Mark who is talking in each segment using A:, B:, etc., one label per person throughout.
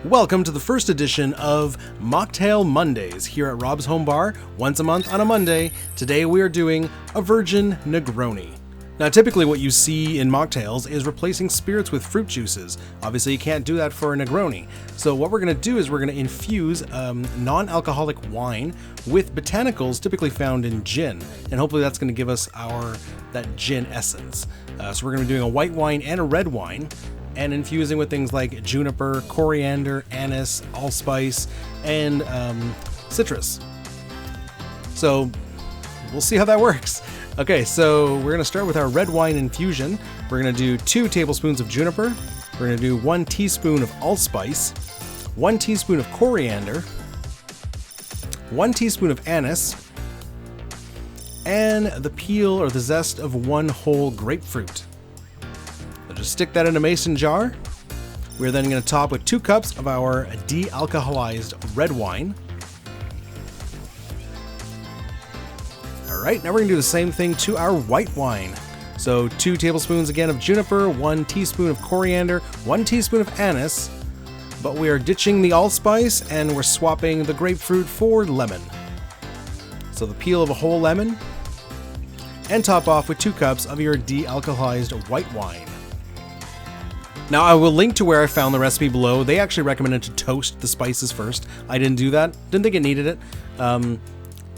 A: Welcome to the first edition of Mocktail Mondays here at Rob's Home Bar, once a month on a Monday. Today we are doing a virgin Negroni. Now typically what you see in mocktails is replacing spirits with fruit juices. Obviously you can't do that for a Negroni. So what we're going to do is we're going to infuse non-alcoholic wine with botanicals typically found in gin. And hopefully that's going to give us that gin essence. So we're going to be doing a white wine and a red wine, and infusing with things like juniper, coriander, anise, allspice, and citrus. So we'll see how that works. Okay, so we're going to start with our red wine infusion. We're going to do 2 tablespoons of juniper. We're going to do 1 teaspoon of allspice, 1 teaspoon of coriander, 1 teaspoon of anise, and the peel or the zest of 1 whole grapefruit. Just stick that in a mason jar. We're then going to top with 2 cups of our dealcoholized red wine. Alright, now we're going to do the same thing to our white wine. So 2 tablespoons again of juniper, 1 teaspoon of coriander, 1 teaspoon of anise, but we are ditching the allspice and we're swapping the grapefruit for lemon. So the peel of a whole lemon, and top off with 2 cups of your dealcoholized white wine. Now I will link to where I found the recipe below. They actually recommended to toast the spices first. I didn't do that. Didn't think it needed it. Now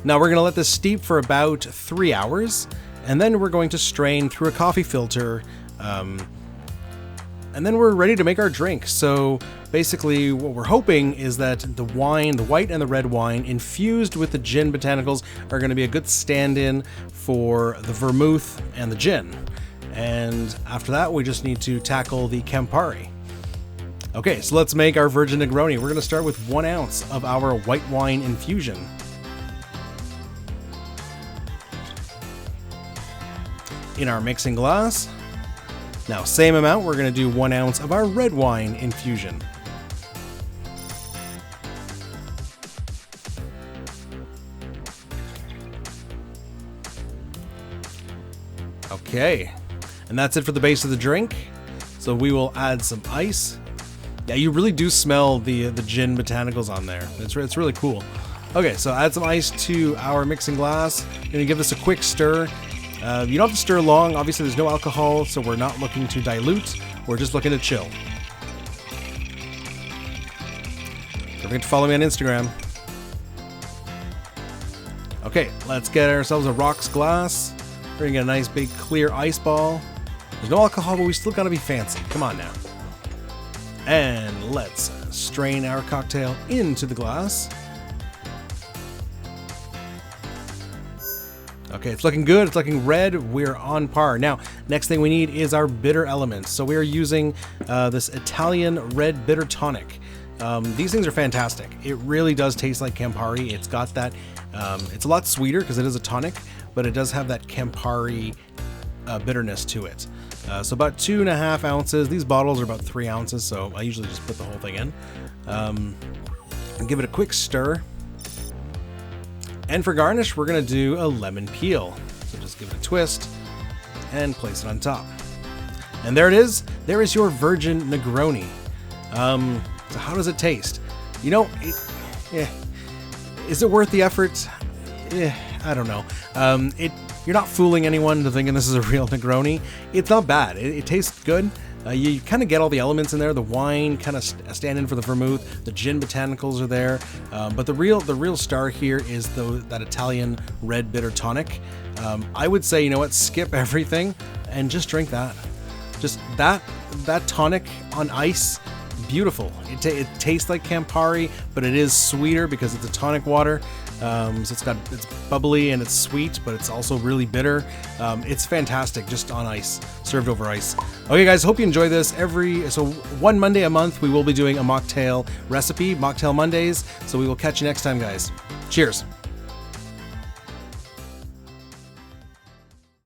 A: we're going to let this steep for about 3 hours, and then we're going to strain through a coffee filter, and then we're ready to make our drink. So basically what we're hoping is that the wine, the white and the red wine, infused with the gin botanicals are going to be a good stand-in for the vermouth and the gin. And after that, we just need to tackle the Campari. Okay, so let's make our virgin Negroni. We're going to start with 1 ounce of our white wine infusion. In our mixing glass. Now, same amount, we're going to do 1 ounce of our red wine infusion. Okay. And that's it for the base of the drink. So we will add some ice. Yeah, you really do smell the gin botanicals on there. It's really cool. Okay, so add some ice to our mixing glass. Gonna give this a quick stir. You don't have to stir long. Obviously, there's no alcohol, so we're not looking to dilute. We're just looking to chill. Don't forget to follow me on Instagram. Okay, let's get ourselves a rocks glass. We're gonna get a nice big clear ice ball. There's no alcohol, but we still gotta be fancy. Come on now. And let's strain our cocktail into the glass. Okay, it's looking good. It's looking red. We're on par. Now, next thing we need is our bitter elements. So we are using this Italian red bitter tonic. These things are fantastic. It really does taste like Campari. It's got that, it's a lot sweeter because it is a tonic, but it does have that Campari bitterness to it. So about 2.5 ounces. These bottles are about 3 ounces, so I usually just put the whole thing in. And give it a quick stir. And for garnish, we're going to do a lemon peel. So just give it a twist and place it on top. And there it is. There is your virgin Negroni. So how does it taste? You know, is it worth the effort? I don't know. You're not fooling anyone to thinking this is a real Negroni. It's not bad. It tastes good. You kind of get all the elements in there. The wine kind of stand in for the vermouth. The gin botanicals are there. But the real star here is that Italian red bitter tonic. I would say, you know what, skip everything and just drink that. Just that tonic on ice. Beautiful. It tastes like Campari, but it is sweeter because it's a tonic water. So it's bubbly and it's sweet, but it's also really bitter. It's fantastic just on ice, served over ice. Okay guys, hope you enjoy this. So 1 Monday a month we will be doing a mocktail recipe, Mocktail Mondays. So we will catch you next time, guys. Cheers.